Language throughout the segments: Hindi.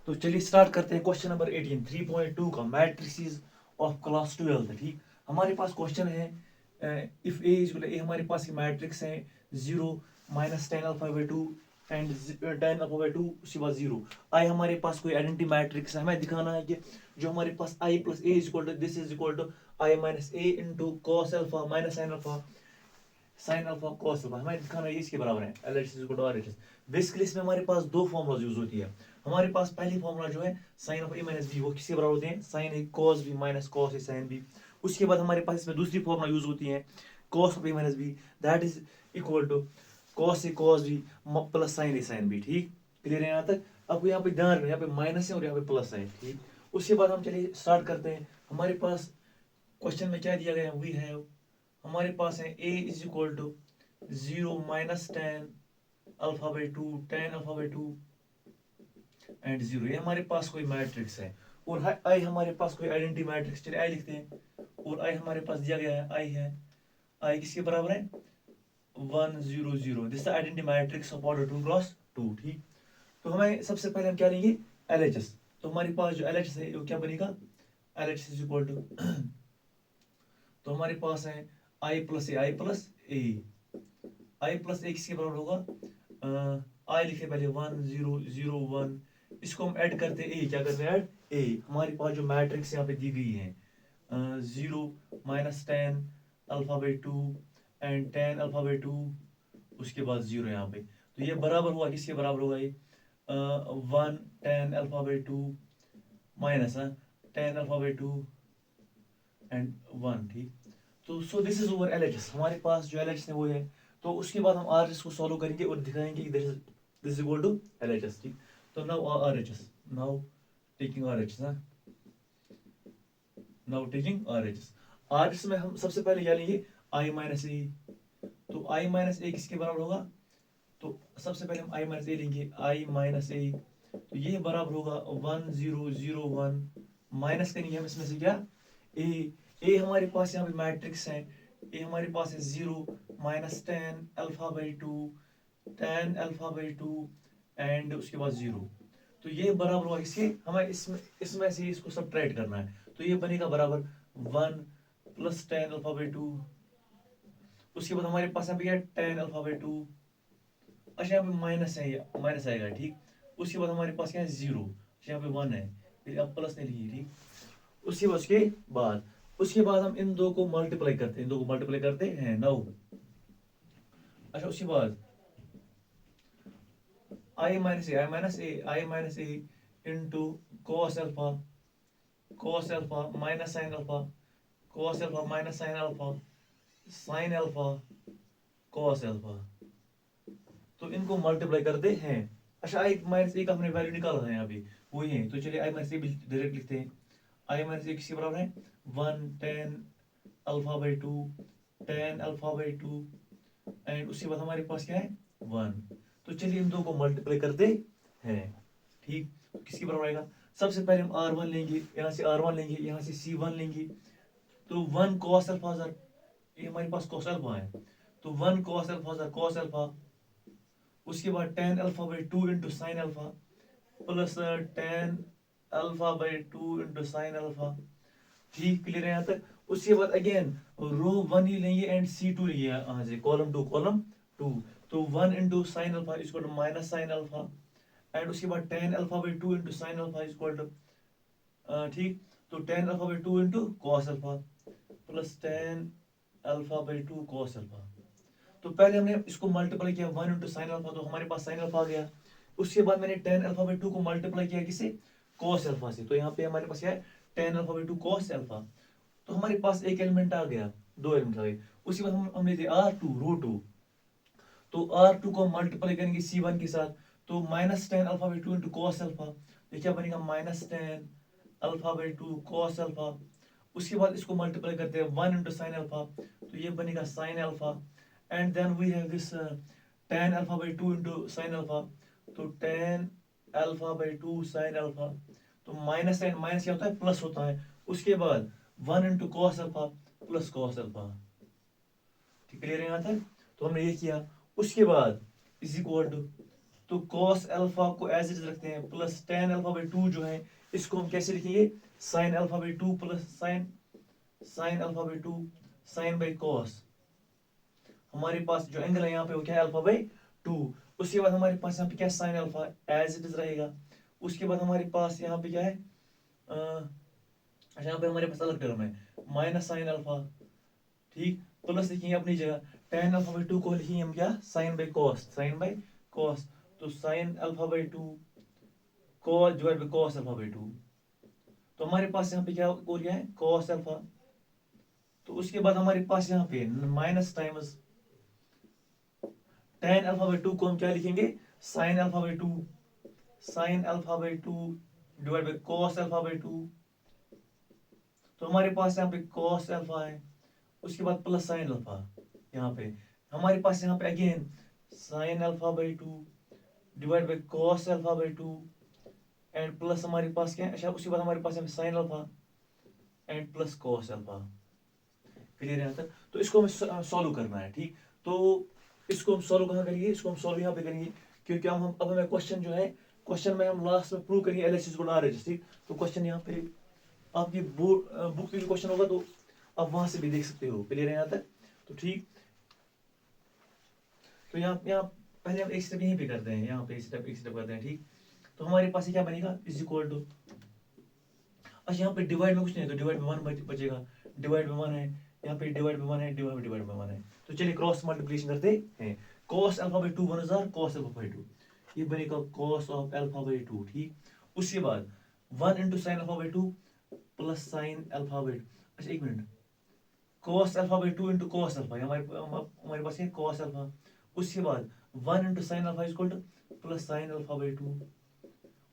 तो चलिए स्टार्ट करते हैं क्वेश्चन नंबर 18 3.2 का मैट्रिसेस ऑफ क्लास 12। ठीक, हमारे पास क्वेश्चन है इफ ए इज ए, हमारे पास ये मैट्रिक्स है 0 minus ten alpha by two and ten alpha by to, उसके बाद 0। आई हमारे पास कोई आइडेंटिटी मैट्रिक्स है, हमें दिखाना है कि जो हमारे पास i plus a is equal to this is equal to i minus a into cos alpha minus sine alpha sine alpha cos alpha, हमें दिखाना है इसके बराबर है L H is equal to R H S. Basically इसमें हमारे पास दो फॉर्मूलाज यूज होती है। हमारे पास पहली फॉर्मूला जो है sine of A minus B, वो किसके बराबर होते हैं sine A cos B minus cos A sine B. उसके बाद हमारे पास इसमें दूसरी फॉर्मूला यूज होती है cos of A minus B, that is equal to cos A cos B plus sine A sine B. ठीक, क्लियर है यहाँ तक? आपको यहाँ पे ध्यान रखना, यहाँ पे माइनस है और यहाँ पे प्लस है। ठीक, उसके बाद हम चलिए स्टार्ट करते हैं। हमारे पास क्वेश्चन में क्या दिया गया है, वी हैव, हमारे पास है a is equal to 0 minus ten alpha by two ten alpha by two and 0। ये हमारे पास कोई मैट्रिक्स है और आई हमारे पास कोई आइडेंटिटी मैट्रिक्स, चलिए आई लिखते हैं। और आई हमारे पास दिया गया है, आई है, आई किसके बराबर है 1 0 0। This identity matrix of order 2 cross 2। ठीक, तो हमें सबसे पहले हम क्या लेंगे एल एच एस। तो हमारे पास जो एल एच एस है वो क्या बनेगा, L H S is equal to तो हमारे पास है I plus A, I plus A, I plus A किसके बराबर होगा, आई लिखे पहले 1 0 0 1, इसको हम ऐड करते हैं ए, क्या करते हैं ऐड ए। हमारे पास जो मैट्रिक्स यहाँ पे दी गई है 0 minus ten alpha by two and ten alpha by to, उसके बाद 0 यहाँ पे, तो ये बराबर हुआ किसके बराबर होगा ये 1 ten alpha by to minus ten alpha by two and 1। ठीक, तो so this is over L H S, हमारे पास जो एल एच एस है वो है। तो उसके बाद हम आर एच एस को सॉल्व करेंगे और दिखाएंगे कि this is equal to L H S. ठीक, तो now R H S, now taking R H S, now taking R H S. R H S में हम सबसे पहले क्या लेंगे आई माइनस ए। तो आई माइनस ए किसके बराबर होगा, तो सबसे पहले हम आई माइनस ए लेंगे, आई माइनस ए, तो ये बराबर होगा 1 0 0 1, माइनस करेंगे हम इसमें से क्या ए। ए हमारे पास यहाँ पे मैट्रिक्स है, ए हमारे पास है 0 minus ten alpha by two ten alpha by two and उसके बाद 0। तो ये बराबर हुआ इसके, हमें इसमें से इसको सबट्रैक्ट करना है, तो ये बनेगा बराबर 1 plus tan alpha by to. उसके बाद हमारे पास अभी है टेन अल्फा बाई टू, अच्छा यहाँ पे माइनस है, माइनस आएगा। ठीक, उसके बाद हमारे पास क्या है 0, यहाँ पे 1 है, फिर अब प्लस नहीं लिखिए। ठीक, उसके बाद हम इन दो को मल्टीप्लाई करते हैं, इन दो को मल्टीप्लाई करते हैं 9। अच्छा, उसके बाद i minus a, i minus a, i minus a into cos alpha minus sine alpha, cos alpha minus sine alpha, sine alpha cos alpha, तो इनको मल्टीप्लाई करते हैं। अच्छा, आई माइनस ए का हमने वैल्यू निकाला है यहाँ पे, वही है, तो चलिए आई माइनस ए डायरेक्ट लिखते हैं। आई माइनस ए किसके बराबर है 1 ten alpha by two ten alpha by two and उसके बाद हमारे पास क्या है 1। तो चलिए इन दो को मल्टीप्लाई करते हैं। ठीक, किसके बराबर आएगा, सबसे पहले हम R1 लेंगे, यहाँ से R1 लेंगे, यहाँ से C1 लेंगे, तो 1 cos अल्फा, ये हमारे पास cos अल्फा है, तो 1 cos अल्फा cos अल्फा, उसके बाद tan alpha by two into sine alpha plus tan alpha by two into sine alpha. ठीक, क्लियर है यहाँ तक? उसके बाद अगेन रो 1 ही लेंगे एंड C2 लेंगे, यहाँ से कॉलम 2, तो 1 into sine alpha is equal to minus sine alpha and उसके बाद tan alpha by two into sine alpha is equal to, ठीक, तो ten alpha by two into cos alpha plus tan alpha by two cos alpha. तो पहले हमने इसको मल्टीप्लाई किया 1 इंटू साइन अल्फा, तो हमारे पास साइन अल्फा आ गया। उसके बाद मैंने टेन अल्फा बाई टू को मल्टीप्लाई किया किसे कॉस अल्फा से, तो यहाँ पे हमारे पास क्या है ten alpha by two cos alpha. तो हमारे पास एक एलिमेंट आ गया, दो एलिमेंट आ गए। उसके बाद हम लेते R2 रो 2, तो R2 को मल्टीप्लाई करेंगे C1 के साथ, तो minus ten alpha by two into cos alpha, तो क्या बनेगा minus ten alpha by two cos alpha. उसके बाद इसको मल्टीप्लाई करते हैं 1 इंटू साइन अल्फा, तो ये बनेगा sine alpha and then we have this ten alpha by two into sine alpha, तो ten alpha by two sine alpha, तो माइनस टेन माइनस क्या होता है प्लस होता है। उसके बाद 1 into cos alpha plus cos alpha. ठीक, क्लियर है यहाँ तक? तो हमने ये किया। उसके बाद इज इक्वल टू तो cos अल्फा को एज इट इज रखते हैं, प्लस tan अल्फा बाई 2 जो है इसको हम कैसे लिखेंगे, sin alpha by 2 plus sin alpha by 2 sin by cos। हमारे पास जो एंगल है यहाँ पे वो क्या है, अल्फा बाई 2। उसके बाद हमारे पास यहाँ पे क्या है, sin alpha as it is रहेगा। उसके बाद हमारे पास यहाँ पे क्या है, अच्छा यहाँ पे हमारे पास अलग टर्म है माइनस साइन अल्फा, ठीक, प्लस लिखेंगे अपनी जगह tan अल्फा बाई 2 को लिखेंगे हम क्या, sin बाई cos। तो sin alpha by 2 cos divide by cos alpha by 2। तो हमारे पास यहाँ पे क्या हो गया है, cos अल्फा। तो उसके बाद हमारे पास यहाँ पे minus times tan alpha by 2 को हम क्या लिखेंगे, sin alpha by 2 divide by cos alpha by 2। तो हमारे पास यहाँ पे cos अल्फा है, उसके बाद प्लस sin अल्फा। यहाँ पे हमारे पास यहाँ पे again sin alpha by 2 divide by cos alpha by 2 and plus हमारे पास क्या है, अच्छा उसके बाद हमारे पास यहाँ पे sin alpha and plus cos alpha. Clear है यहाँ तक? तो इसको हमें सॉल्व करना है, ठीक। तो इसको हम सॉल्व कहाँ करेंगे, इसको हम सॉल्व यहाँ पे करेंगे, क्योंकि हम अब हमें क्वेश्चन जो है, क्वेश्चन में हम लास्ट में प्रूव करेंगे एलएचएस गुणा आरएचएस, ठीक। तो क्वेश्चन यहाँ पे आपकी बुक में क्वेश्चन होगा तो आप वहां से भी देख सकते हो। क्लियर है यहाँ तक? तो ठीक, तो यहाँ पहले हम एक स्टेप यहीं पे करते हैं, यहाँ पे एक स्टेप करते हैं, ठीक। तो हमारे पास क्या बनेगा, इज इक्वल टू, अच्छा यहाँ पे डिवाइड में कुछ नहीं है तो डिवाइड में 1 बचेगा, डिवाइड में 1 है, यहाँ पे डिवाइड में 1 है, डिवाइड में 1 है। तो चलिए क्रॉस मल्टीप्लिकेशन करते हैं, cos alpha by 2 1000 cos alpha by 2, ये बनेगा cos ऑफ अल्फा बाई 2, ठीक। उसके बाद 1 into sine alpha by 2 plus sine alpha by 2, अच्छा एक minute, cos alpha by 2 into cos alpha, हमारे पास है cos अल्फा। उसके बाद 1 into sine alpha equal two plus sine alpha by 2।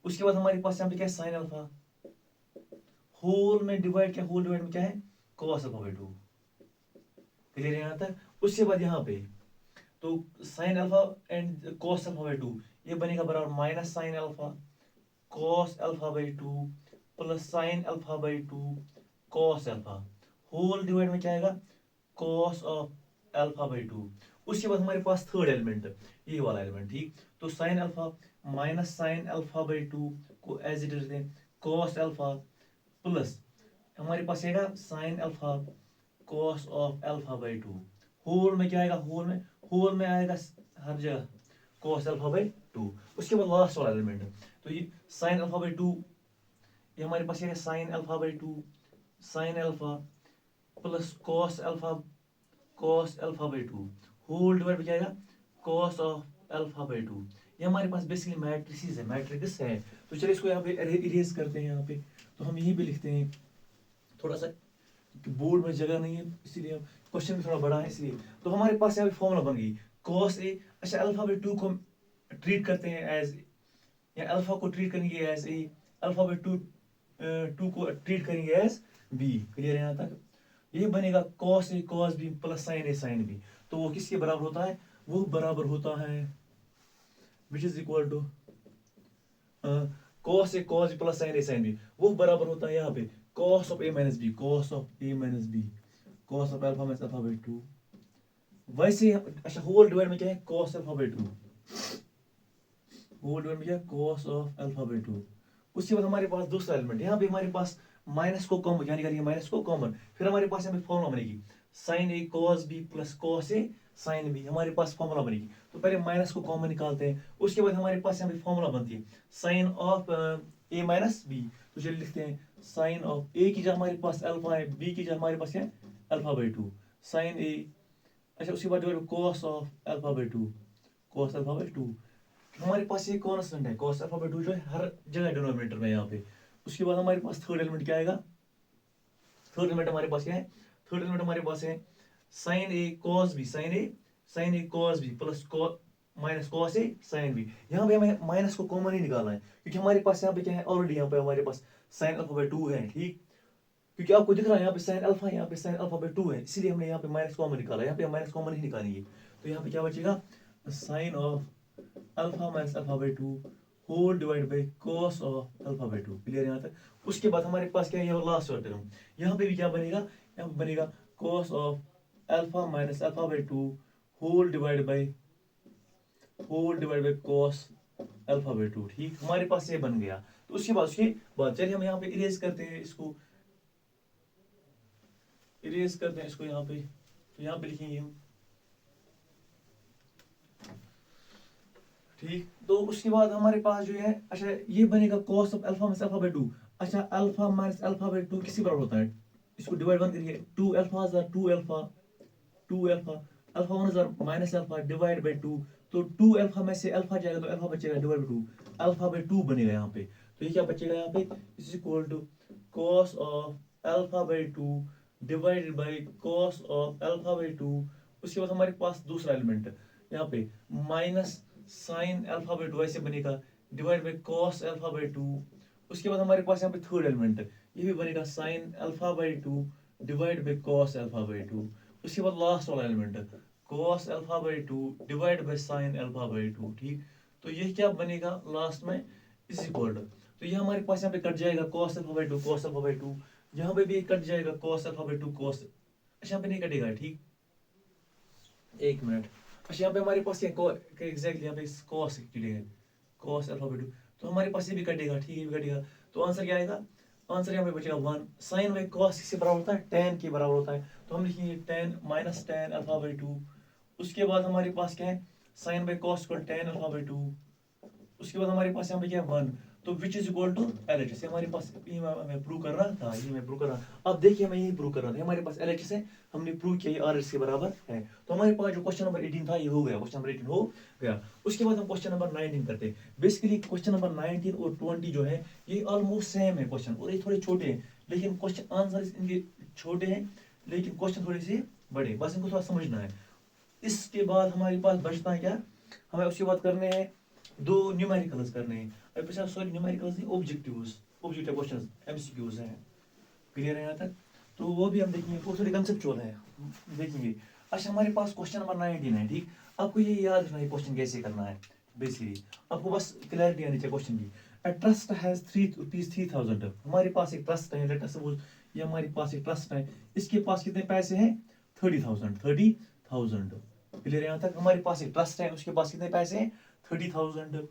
उसके बाद हमारे पास यहाँ पे क्या है, साइन अल्फा होल में डिवाइड में क्या है, cos अल्फा बाई 2। क्लियर है यहाँ तक? उसके बाद यहाँ पे तो sine alpha and cos alpha by 2 ये बनेगा बराबर minus sine alpha cos alpha by 2 plus sine alpha by 2 cos alpha whole divide में क्या आएगा, cos ऑफ अल्फा बाई 2। उसके बाद हमारे पास थर्ड एलिमेंट, ये वाला एलिमेंट, ठीक। तो sine alpha minus sine alpha by 2 को as it is cos alpha plus हमारे पास आएगा sine alpha cos of alpha by 2 whole में क्या आएगा, होल में आएगा हर जगह cos अल्फा बाई 2। उसके बाद लास्ट वाला एलिमेंट, तो ये साइन अल्फा बाई 2, ये हमारे पास है sine alpha by 2 sine alpha plus cos alpha by 2 whole divide में क्या आएगा, cos ऑफ अल्फा बाई 2। ये हमारे पास बेसिकली मैट्रिक्स है। तो चलिए इसको यहाँ पे इरेज करते हैं, यहाँ पे तो हम यहीं पे लिखते हैं, थोड़ा सा बोर्ड में जगह नहीं है इसीलिए क्वेश्चन भी थोड़ा बड़ा है इसलिए। तो हमारे पास यहाँ पे फॉर्मूला बन गई cos ए, अच्छा अल्फा बाई 2 को हम ट्रीट करते हैं एज, या अल्फा को ट्रीट करेंगे एज ए, अल्फा बाई 2 को ट्रीट करेंगे एज बी। क्लियर है यहाँ तक? ये बनेगा cos A cos B plus sine A sine B. तो वो किसके बराबर होता है, वो बराबर होता है which is equal to cos A cos B plus sine A sine B, वो बराबर होता है यहाँ पे cos of A minus B, cos of A minus B, cos of alpha minus alpha by 2। वैसे अच्छा होल डिवाइड में क्या है, cos alpha by 2, whole divide में क्या है, cos ऑफ अल्फा बाई 2। उसके बाद हमारे पास दूसरा एलिमेंट, यहाँ पे हमारे पास माइनस को कॉमन, क्या निकालेंगे, माइनस को कॉमन, फिर हमारे पास यहाँ पे फॉर्मूला बनेगी sign A cos B plus cos A sine B, हमारे पास फॉर्मूला बनेगी। तो पहले माइनस को कॉमन निकालते हैं, उसके बाद हमारे पास यहाँ पे फॉर्मूला बनती है sine of A minus B. तो चलिए लिखते हैं साइन ऑफ ए की जगह हमारे पास अल्फा है, बी की जगह हमारे पास है अल्फा बाई 2 साइन ए, अच्छा उसके बाद cos of alpha by 2, cos alpha by 2। हमारे पास ये कांस्टेंट है cos अल्फा बाई 2 जो है हर जगह डिनोमिनेटर में यहाँ पे। उसके बाद हमारे पास थर्ड एलिमेंट क्या आएगा, थर्ड एलिमेंट हमारे पास क्या है, थर्ड एलिमेंट हमारे पास है sine A cos B, sine A cos B plus minus cos A sine B. यहाँ पे हमें माइनस को कॉमन ही निकालना है, क्योंकि हमारे पास यहाँ पे क्या है, ऑलरेडी यहाँ पे हमारे पास साइन अल्फा बाई 2 है, ठीक। क्योंकि आपको दिख रहा है यहाँ पे साइन अल्फा है, यहाँ पे साइन अल्फा बाई 2 है, इसलिए हमने यहाँ पे माइनस कॉमन निकाला, यहाँ पे माइनस कॉमन ही निकालेंगे। तो यहाँ पे क्या बचेगा, sine of alpha minus alpha by 2 whole divide by cos of alpha by 2। Clear यहाँ तक? उसके बाद हमारे पास क्या है, ये लास्ट वाला टर्म, यहाँ पे भी क्या बनेगा, यहाँ पे बनेगा cos of alpha minus alpha by 2 whole divide by cos alpha by 2, ठीक, हमारे पास ये बन गया। तो उसके बाद चलिए हम यहाँ पे इरेज करते हैं इसको, इरेज करते हैं इसको यहाँ पे, तो यहाँ पे लिखेंगे हम, ठीक। तो उसके बाद हमारे पास जो है, अच्छा ये बनेगा cos of alpha minus alpha by 2। अच्छा अल्फा माइनस अल्फा बाई 2 किसी बराबर होता है, इसको डिवाइड वन करिए, 2 alpha 2 alpha, 2 alpha, alpha 1 minus alpha divide by 2। तो 2 अल्फा में से अल्फा जाएगा तो अल्फा बचेगा डिवाइड बाई 2, अल्फा बाई 2 बनेगा यहाँ पे। तो ये क्या बचेगा यहाँ पे, is equal to cos of alpha by 2 divided by cos of alpha by 2। उसके बाद हमारे पास दूसरा एलिमेंट यहाँ पे माइनस साइन अल्फा बाई 2 ऐसे बनेगा, divide by cos alpha by 2। उसके बाद हमारे पास यहाँ पे थर्ड एलिमेंट ये भी बनेगा sine alpha by 2 divide by cos alpha by 2। उसके बाद लास्ट वाला element cos alpha by 2 divide by sine alpha by 2, ठीक। तो ये क्या बनेगा लास्ट में, इज इक्वल टू, तो ये हमारे पास यहाँ पे कट जाएगा cos alpha by 2 cos alpha by 2, यहाँ पे भी कट जाएगा cos अल्फा बाई 2 cos, अच्छा यहाँ पे नहीं कटेगा, ठीक, एक मिनट। अच्छा यहाँ पे हमारे पास एग्जैक्टली यहाँ पे cos है, cos अल्फा बाई 2, तो हमारे पास ये भी कटेगा, ठीक है, भी कटेगा। तो आंसर क्या आएगा, आंसर यहाँ पे बचेगा 1। साइन बाई cos किससे बराबर होता है, tan के बराबर होता है, तो हम लिखेंगे tan minus tan alpha by 2। उसके बाद हमारे पास क्या है, साइन बाई cos को tan अल्फा बाई 2। उसके बाद हमारे पास यहाँ पे क्या है 1, तो which is equal to LHS, हमारे पास ये हमें प्रूव कर रहा था, ये मैं प्रूव कर रहा। अब देखिए मैं यही प्रूव कर रहा था, हमारे पास एलएचएस है, हमने प्रूव किया ये आरएच के बराबर है। तो हमारे पास जो क्वेश्चन नंबर 18 था ये हो गया, क्वेश्चन नंबर 18 हो गया। उसके बाद हम क्वेश्चन नंबर 19 करते हैं। बेसिकली क्वेश्चन नंबर 19 और 20 जो है ये ऑलमोस्ट सेम है क्वेश्चन, और ये थोड़े छोटे हैं, लेकिन क्वेश्चन आंसर इनके छोटे हैं लेकिन क्वेश्चन थोड़े से बड़े, बस इनको थोड़ा समझना है। इसके बाद हमारे पास बचता है क्या, हमें उसके बाद करने हैं दो न्यूमेरिकल्स करने हैं, सॉरी न्यूमेरिकल्स नहीं, ऑब्जेक्टिव्स, ऑब्जेक्टिव क्वेश्चंस एमसीक्यूज हैं, क्लियर है यहाँ तक। तो वो भी हम देखेंगे, वो थोड़ी कंसेप्चुअल है, देखेंगे। अच्छा हमारे पास क्वेश्चन नंबर 19 है, ठीक। आपको ये याद रखना है क्वेश्चन कैसे करना है, बेसिकली आपको बस क्लैरिटी आनी चाहिए क्वेश्चन की। अ ट्रस्ट हैज 3,000, हमारे पास एक ट्रस्ट है, लेट अस सपोज ये हमारे पास एक ट्रस्ट है, इसके पास कितने पैसे हैं 30,000, क्लियर है यहाँ तक। हमारे पास एक ट्रस्ट है, उसके पास कितने पैसे हैं 30,000,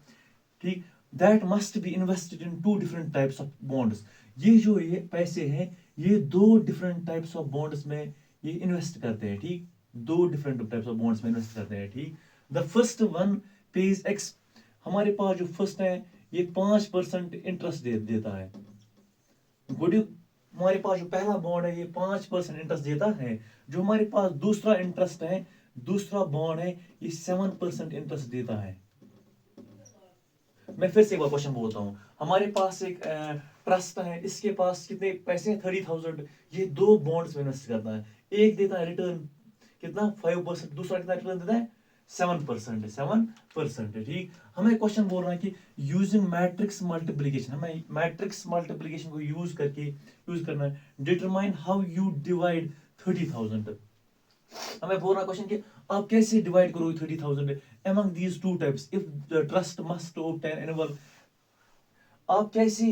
ठीक। That must be invested in 2 different types of bonds, ये जो ये पैसे हैं ये 2 डिफरेंट टाइप्स ऑफ बॉन्ड्स में ये इन्वेस्ट करते हैं, ठीक, 2 डिफरेंट टाइप्स ऑफ बॉन्ड्स में इन्वेस्ट करते हैं, ठीक। The first one page x, हमारे पास जो फर्स्ट है ये 5% इंटरेस्ट देता है, गुड, हमारे पास जो पहला बॉन्ड है ये 5% इंटरेस्ट देता है। जो हमारे पास दूसरा इंटरेस्ट है, दूसरा बॉन्ड है ये 7% इंटरेस्ट देता है। मैं फिर से एक बार क्वेश्चन बोलता हूँ, हमारे पास एक ट्रस्ट है, इसके पास कितने पैसे हैं 30,000, ये 2 बॉन्ड्स में इन्वेस्ट करता है, एक देता है रिटर्न कितना 5%, दूसरा कितना रिटर्न देता है 7%, 7%, ठीक। हमें क्वेश्चन बोल रहा है कि यूजिंग मैट्रिक्स मल्टीप्लिकेशन, हमें मैट्रिक्स मल्टीप्लिकेशन को यूज करना है, डिटरमाइन हाउ यू डिवाइड 30,000। हमें बोल रहा क्वेश्चन कि आप कैसे डिवाइड करोगे 30,000 among these two types if the trust must obtain annual, आप कैसे,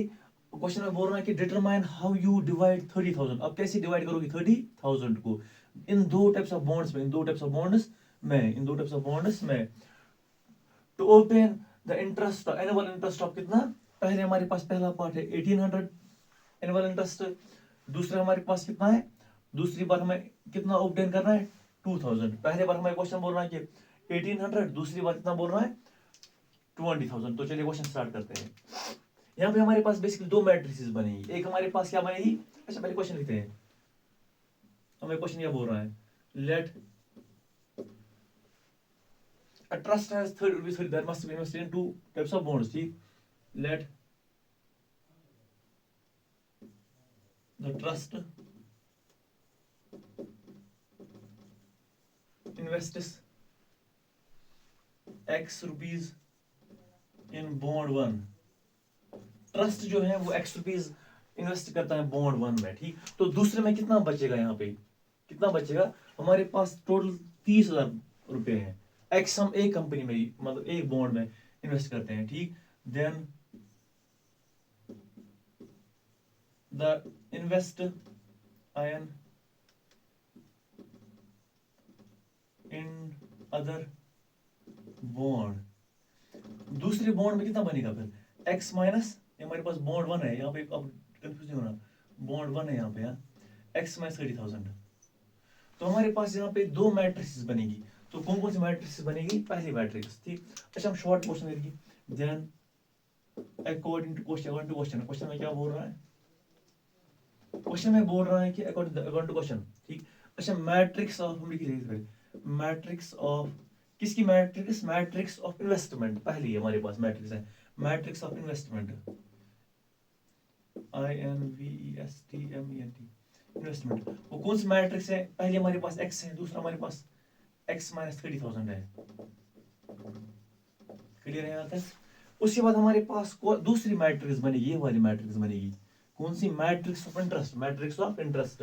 क्वेश्चन में बोल रहा है कि डिटरमाइन हाउ यू डिवाइड 30,000, आप कैसे डिवाइड करोगे 30,000 को इन 2 टाइप्स ऑफ बॉन्ड्स में, इन 2 टाइप्स ऑफ बॉन्ड्स में to obtain the interest, annual interest of कितना, पहले हमारे पास पहला पार्ट है 1800 एनुअल इंटरेस्ट, दूसरा हमारे पास कितना है, दूसरी बार हमें कितना ऑब्टेन करना है 2,000। पहले बार हमें क्वेश्चन बोल रहा है कि 1800, दूसरी बार कितना बोल रहा है 20,000। तो चलिए क्वेश्चन स्टार्ट करते हैं। यहाँ पे हमारे पास बेसिकली 2 मैट्रिसेस बनेगी, एक हमारे पास क्या बनेगी, अच्छा पहले क्वेश्चन लिखते हैं, हमें क्वेश्चन क्या बोल रहा है, late a trust has third that must be invested in 2 types of bonds, ठीक, let the trust invests x rupees in bond 1, trust जो है वो x रुपीज इन्वेस्ट करता है बॉन्ड 1 में, ठीक। तो दूसरे में कितना बचेगा, यहाँ पे कितना बचेगा, हमारे पास टोटल 30,000 रुपए है, एक्स हम एक कंपनी में मतलब एक बॉन्ड में इन्वेस्ट करते हैं, ठीक। Then the invest ion in other bond, दूसरे बॉन्ड में कितना बनेगा फिर x माइनस, हमारे पास बॉन्ड 1 है यहाँ पे, अब कंफ्यूज नहीं होना, बॉन्ड 1 है यहाँ पे, x माइनस 30,000। तो हमारे पास यहाँ पे दो मैट्रिक्स बनेगी। तो कौन कौन सी मैट्रिक्स बनेगी? पहली मैट्रिक्स, ठीक। अच्छा हम शॉर्ट क्वेश्चन देखिए, then according to question, question में क्या बोल रहा है? क्वेश्चन में बोल रहा है कि अकॉर्डिंग टू क्वेश्चन, ठीक। अच्छा मैट्रिक्स ऑफ, हम लिखिए मैट्रिक्स ऑफ, किसकी मैट्रिक्स? मैट्रिक्स ऑफ इन्वेस्टमेंट, पहली हमारे पास मैट्रिक्स है matrix of investment, INVESTMENT, investment. वो कौन सी मैट्रिक्स है? पहले हमारे पास x है, दूसरा हमारे पास x माइनस 30,000 है। क्लियर है यहाँ तक? उसके बाद हमारे पास दूसरी मैट्रिक्स बनेगी, ये वाली मैट्रिक्स बनेगी। कौन सी? Matrix of interest, matrix of interest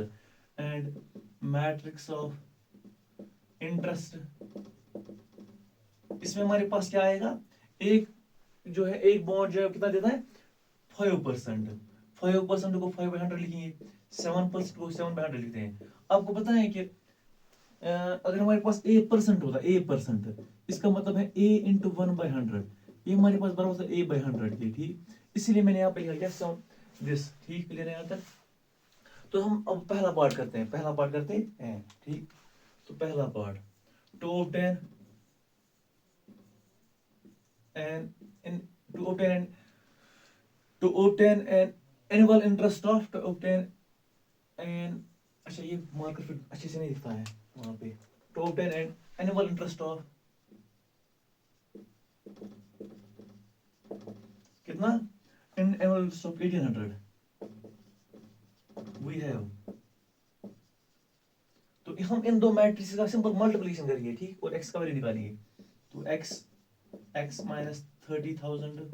and matrix of interest. इसमें हमारे पास क्या आएगा? एक जो है, एक बॉन्ड जो है कितना देता है? 5%। 5% को 5/100 लिखेंगे, 7% को 7/100 लिखते हैं। आपको पता है कि अगर हमारे पास A% होता, A%, इसका मतलब है A इंटू 1/100, ये हमारे पास बराबर होता है A/100 के, ठीक। इसीलिए मैंने यहाँ पे लिखा यस ऑन दिस, ठीक। क्लियर है यहाँ तक? तो हम अब पहला पार्ट करते हैं, ठीक। तो पहला part, to obtain an to obtain an annual interest of, to obtain an, अच्छा ये मार्कर फिर अच्छे से नहीं दिखता है वहाँ पे, to obtain an annual interest of कितना? annual interest of 1800 we have। तो हम इन दो मैट्रिक्स का सिंपल मल्टीप्लिकेशन करेंगे, ठीक, और x का वैल्यू निकालेंगे। तो x माइनस 30,000,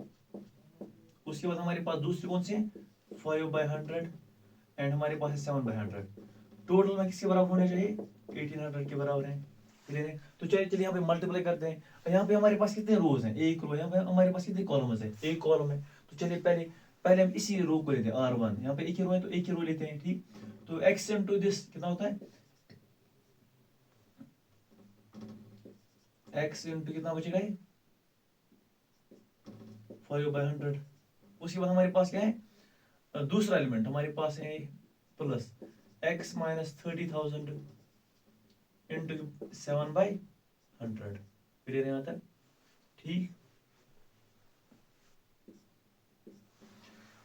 उसके बाद हमारे पास दूसरी कौन सी है? 5/100 एंड हमारे पास है 7/100। टोटल में किसके बराबर होने चाहिए? 1800 के बराबर है। क्लियर है? तो चलिए यहाँ पे मल्टीप्लाई करते हैं। यहाँ पे हमारे पास कितने रोज हैं? एक रो। यहाँ पे हमारे पास कितने कॉलम्स हैं? एक कॉलम है। तो चलिए पहले हम इसी रो को लेते हैं, R1। यहाँ पे एक ही रो है तो एक ही रो लेते हैं, ठीक। तो x इंटू दिस कितना होता है? x इंटू कितना बचेगा? 5/100। उसके बाद हमारे पास क्या है? दूसरा एलिमेंट हमारे पास है plus x minus 30,000 into 7/100। Clear है यहाँ तक? ठीक,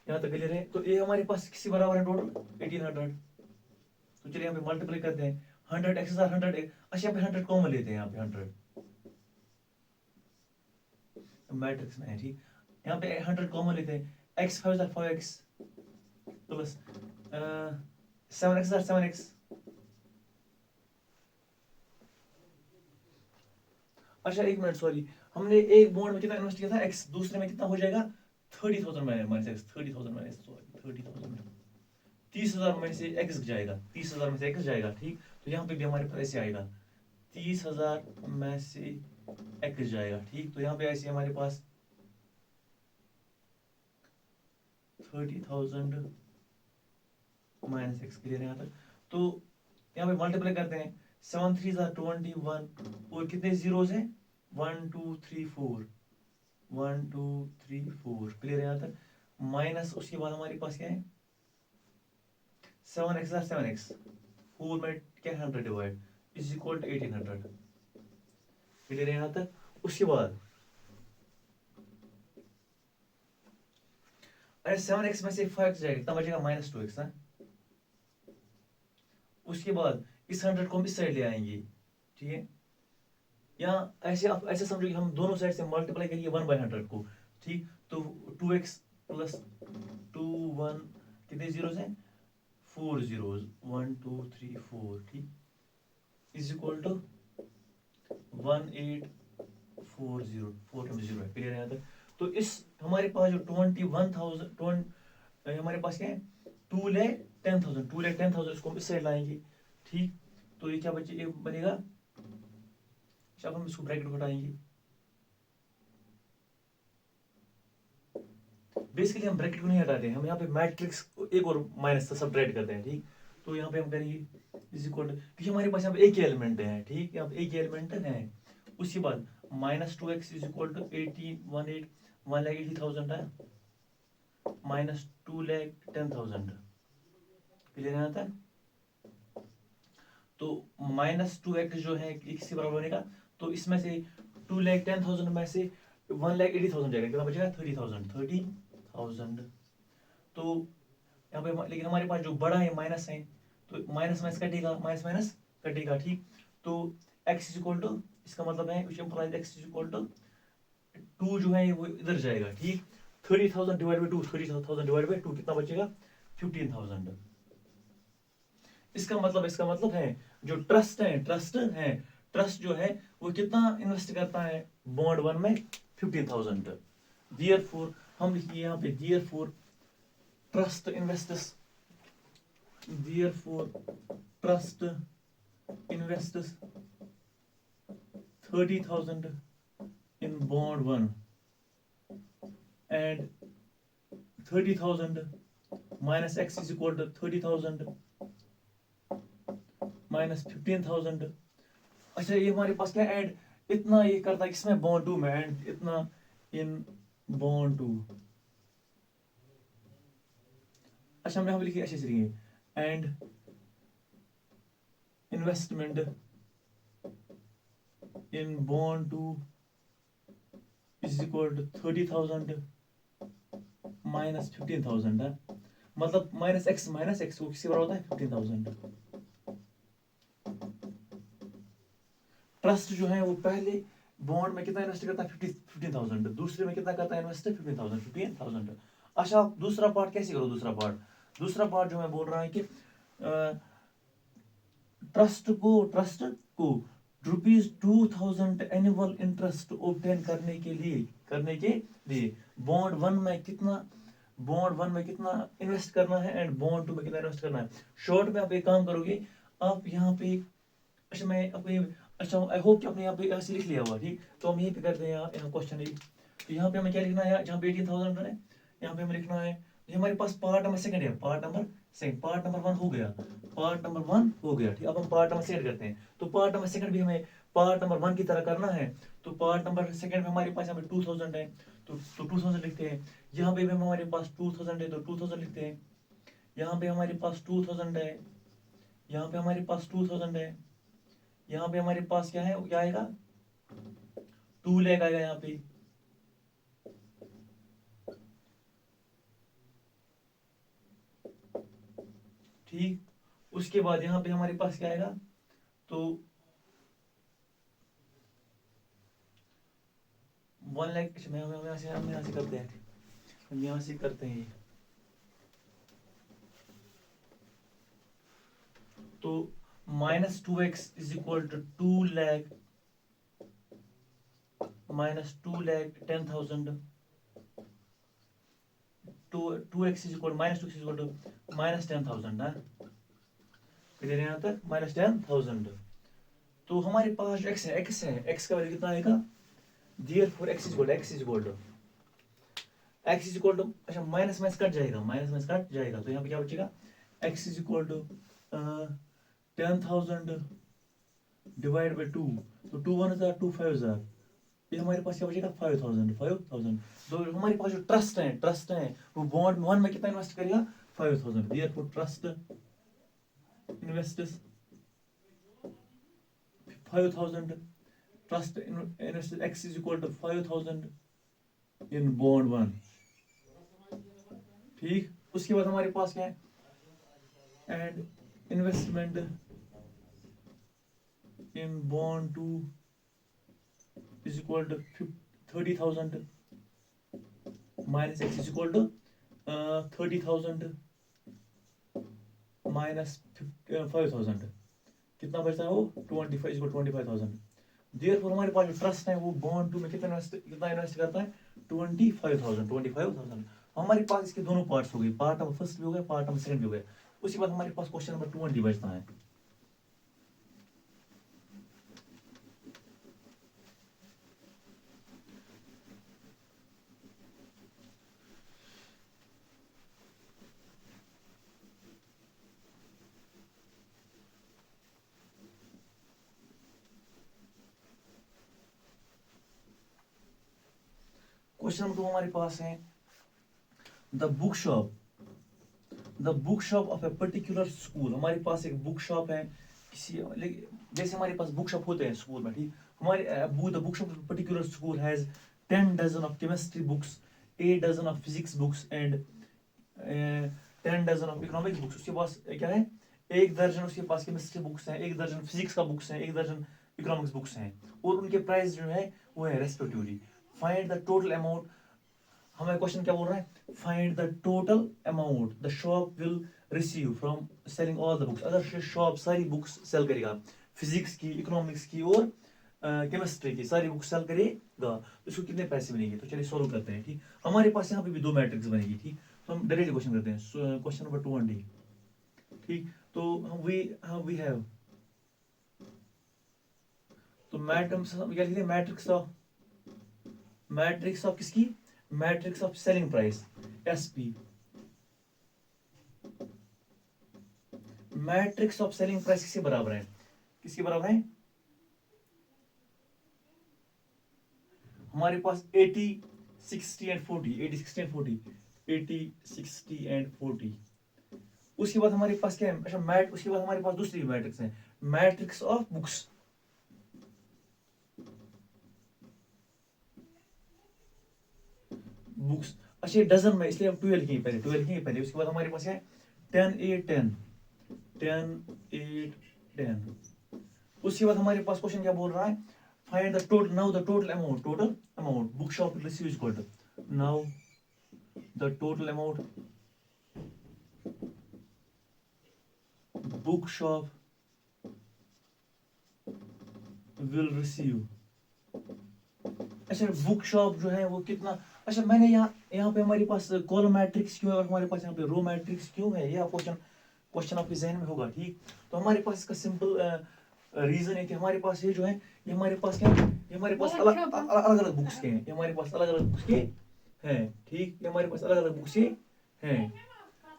यहाँ तक क्लियर है? तो ये हमारे पास किसी बराबर है टोटल 1800। तो चलिए यहाँ पे मल्टीप्लाई करते हैं, 100 x 100। अच्छा यहाँ पे 100 कॉमन लेते हैं, यहाँ पे 100 मैट्रिक्स में है, ठीक। यहाँ पे 100 कॉमन लेते हैं, x 5 5x plus 7x 7x। अच्छा एक मिनट, सॉरी, हमने एक बॉन्ड में कितना इन्वेस्ट किया था? x, दूसरे में कितना हो जाएगा? 30,000 माइनस x, 30,000 माइनस, सॉरी 30,000, 30,000 में से x जाएगा, 30,000 में से x जाएगा, ठीक। तो यहाँ पे भी हमारे पास ऐसे आएगा, 30,000 में से x जाएगा, ठीक। तो यहाँ पे ऐसे हमारे पास 30,000 माइनस x। क्लियर है यहाँ तक? तो यहाँ पे मल्टीप्लाई करते हैं, 7 3 21 और कितने जीरोस हैं? 1 2 3 4, 1 2 3 4। क्लियर है यहाँ तक? माइनस उसके बाद हमारे पास क्या है? 7x 7x, 4 में क्या 100 divide is equal to 1800। Clear है यहाँ तक? उसके बाद अरे 7x में से 5x जाएगा, कितना बचेगा? -2x है। उसके बाद इस 100 को हम इस साइड ले आएंगे, ठीक है। यहाँ ऐसे आप ऐसे समझो कि हम दोनों साइड से मल्टीप्लाई करेंगे 1/100 को, ठीक। तो 2x प्लस 2 1 कितने जीरोस हैं? 4 जीरोस, 1 2 3 4, ठीक, इज इक्वल टू 1840, 4 टाइम्स 0 है। क्लियर है यहाँ तक? तो इस हमारे पास जो 21,000 हमारे पास क्या है? 2,10,000 इसको हम इस साइड लाएंगे, ठीक। तो ये क्या बचे बनेगा? अब हम इसको ब्रैकेट घटाएंगे, बेसिकली हम ब्रैकेट को नहीं हटाते हैं, हम यहाँ पे मैट्रिक्स एक और माइनस सब्ट्रैक्ट करते हैं, ठीक। तो यहाँ पे हम करेंगे इज इक्वल टू, क्योंकि हमारे पास यहाँ पे एक ही एलिमेंट है, ठीक, यहाँ पे एक ही एलिमेंट है। उसके बाद minus 2x is equal to 1,80,000 है, माइनस 2,10,000। क्लियर है यहाँ तक? तो माइनस 2x जो है किसके बराबर बनेगा, तो इसमें से 2,10,000 में से 1,80,000 जाएगा, कितना बचेगा 30,000। तो यहाँ पे लेकिन हमारे पास जो बड़ा है माइनस है, तो माइनस माइनस कटेगा, माइनस माइनस कटेगा, ठीक। तो x इज इक्वल टू, इसका मतलब है which implies x is equal to 2 जो है वो इधर जाएगा, ठीक। 30,000 डिवाइड बाई 2, 30,000 डिवाइड बाई 2 कितना बचेगा 15,000। इसका मतलब है जो ट्रस्ट जो है वो कितना इन्वेस्ट करता है बॉन्ड 1 में 15,000। देयरफॉर हम लिखिए यहाँ पे therefore trust invests 30,000 in bond 1 and 30,000 minus x is equal to 30,000 minus 15,000। अच्छा ये हमारे पास क्या ऐड इतना ये करता है किसमें बॉन्ड 2 में, एंड इतना इन बॉन्ड 2। अच्छा हमने लिखिए अच्छे से लिखिए, and investment in bond 2 is equal to 30,000 minus 15,000 है, मतलब माइनस एक्स वो किसके बराबर होता है 15,000। ट्रस्ट जो है वो पहले बॉन्ड में कितना इन्वेस्ट करता है 15,000, दूसरे में कितना करता है इन्वेस्ट 15,000। अच्छा दूसरा पार्ट कैसे करो, दूसरा पार्ट जो मैं बोल रहा है कि ट्रस्ट को ₹2,000 एनुअल इंटरेस्ट ऑब्टेन करने के लिए बॉन्ड 1 में कितना इन्वेस्ट करना है एंड बॉन्ड 2 में कितना इन्वेस्ट करना है। शॉर्ट में आप एक काम करोगे, आप यहाँ पे अच्छा मैं अपने अच्छा आई होप कि आपने यहाँ पे ऐसे लिख लिया हुआ, ठीक। तो हम यहीं पे करते हैं यहाँ क्वेश्चन एक, तो यहाँ पे हमें क्या लिखना है, जहाँ पे 18,000 है यहाँ पे हमें लिखना है, ये हमारे पास पार्ट नंबर सेकंड है, पार्ट नंबर 1 हो गया, ठीक। अब हम पार्ट नंबर सेकंड करते हैं, तो पार्ट नंबर सेकंड भी हमें पार्ट नंबर 1 की तरह करना है। तो पार्ट नंबर सेकंड में हमारे पास यहाँ पे 2,000 है, तो 2,000 लिखते हैं। यहाँ पे भी हमारे पास 2,000 है, तो 2,000 लिखते हैं। यहाँ पे हमारे पास 2,000 है, यहाँ पे हमारे पास 2,000 है, यहाँ पे हमारे पास क्या है, क्या आएगा 2 लाख आएगा यहाँ पे, ठीक। उसके बाद यहाँ पे हमारे पास क्या आएगा, तो 1 लाख, हम यहाँ से करते हैं, हम यहाँ से करते हैं। तो minus 2x is equal to 2 lakh minus 2,10,000, 2x is equal minus 2x is equal to minus 10,000 है, किधर यहाँ तक माइनस 10,000। तो हमारे पास जो x है x का वैल्यू कितना आएगा, therefore x is equal to अच्छा माइनस माइनस कट जाएगा, तो यहाँ पे क्या बचेगा x is equal to 10,000 divide by 2, तो 2 1 जार 2 5 जार, ये हमारे पास क्या बचेगा 5,000। तो हमारे पास जो ट्रस्ट है वो बॉन्ड 1 में कितना इन्वेस्ट करेगा 5,000। Therefore trust invests 5,000, trust invest x is equal to 5,000 in bond 1, ठीक। उसके बाद हमारे पास क्या है, and investment in bond 2 is equal to 30,000 minus x is equal to 30,000 minus 5,000, कितना बचता है वो 25,000। देयरफॉर हमारे पास जो ट्रस्ट है वो बॉन्ड 2 में कितना इन्वेस्ट करता है 25,000। हमारे पास इसके दोनों पार्ट्स हो गए, पार्ट नंबर फर्स्ट भी हो गया, पार्ट नंबर सेकंड भी हो गया। उसके बाद हमारे पास क्वेश्चन नंबर 20 बचता है। क्वेश्चन नंबर 2 हमारे पास है the book shop of a particular school. हमारे पास एक बुक शॉप है किसी, जैसे हमारे पास बुक शॉप होते हैं स्कूल में, ठीक। हमारे the book shop of particular school has 10 dozen of chemistry books, 8 dozen of physics books and 10 dozen of economics books. उसके पास क्या है, एक दर्जन उसके पास केमिस्ट्री बुक्स हैं, एक दर्जन फिजिक्स का बुक्स हैं, एक दर्जन इकोनॉमिक्स बुक्स हैं, और उनके प्राइस जो है वो है respectively. Find the total amount. हमें क्वेश्चन क्या बोल रहा है, find the total amount the shop will receive from selling all the books. अगर शॉप सारी बुक्स सेल करेगा, फिजिक्स की, इकोनॉमिक्स की और केमिस्ट्री की सारी बुक्स सेल करेगा, तो इसको कितने पैसे मिलेंगे। तो चलिए सॉल्व करते हैं, ठीक। हमारे पास यहाँ पे भी दो मैट्रिक्स बनेगी, ठीक। तो हम डायरेक्ट क्वेश्चन करते हैं, क्वेश्चन नंबर 2 ठीक। तो वी हैव, तो मैट्रिक्स ऑफ किसकी, matrix of selling price SP, matrix of selling price किसके बराबर है, किसके बराबर है, हमारे पास 80, 60 एंड 40, 80, 60 एंड 40, 80, 60 एंड 40। उसके बाद हमारे पास क्या है, अच्छा उसके बाद हमारे पास दूसरी मैट्रिक्स है, मैट्रिक्स ऑफ बुक्स। अच्छा डजन में, इसलिए हम 12 लिखेंगे पहले, 12 लिखेंगे पहले। उसके बाद हमारे पास है 10, 8, 10, 10, 8, 10। उसके बाद हमारे पास क्वेश्चन क्या बोल रहा है, find the total, now the total amount book shop receive is equal to, now the total amount book shop will receive. अच्छा बुक शॉप जो है वो कितना, अच्छा मैंने यहाँ पे हमारे पास कॉलम मैट्रिक्स क्यों है और हमारे पास यहाँ पे रो मैट्रिक्स क्यों है, यह क्वेश्चन आपके जहन में होगा, ठीक। तो हमारे पास इसका सिंपल रीजन है कि हमारे पास ये जो है, ये हमारे पास क्या है, ये हमारे पास अलग अलग बुक्स के हैं, ये हमारे पास अलग अलग बुक्स के हैं, ठीक। ये हमारे पास अलग अलग बुक्स के हैं।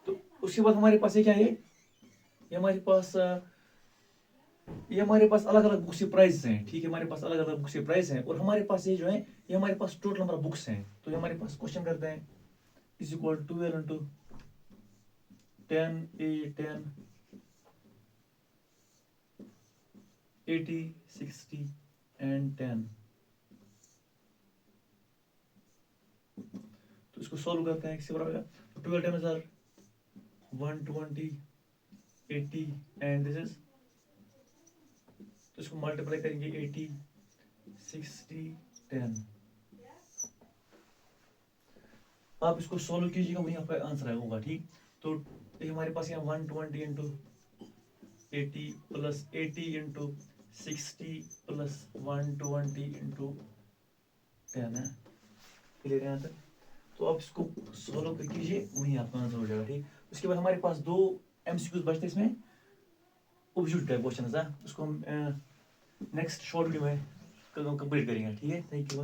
तो उसके बाद हमारे पास ये क्या है, ये हमारे पास अलग अलग बुक्स के प्राइस हैं, ठीक है। हमारे पास अलग अलग बुक्स के प्राइस हैं, और हमारे पास ये जो है, ये हमारे पास टोटल नंबर ऑफ बुक्स हैं। तो ये हमारे पास क्वेश्चन करते हैं is equal to 12 into 10, 8, 10, 80, 60 and 10। तो इसको सॉल्व करते हैं, किससे बराबर है, 12 times are 120, 80 and this is, तो इसको मल्टीप्लाई करेंगे 80, 60, 10। आप इसको सॉल्व कीजिएगा, वही आपका आंसर होगा, ठीक। तो ये हमारे पास यहाँ 120 into 80 plus 80 into 60 plus 120 into 10 है, क्लियर है यहाँ तक। तो आप इसको सॉल्व कर कीजिए, वही आपका आंसर हो जाएगा, ठीक। उसके बाद हमारे पास 2 MCQs बचते इसमें, ऑब्जेक्टिव टाइप क्वेश्चन है, उसको हम नेक्स्ट शॉर्ट वीडियो में कंप्लीट करेंगे, ठीक है। Thank you.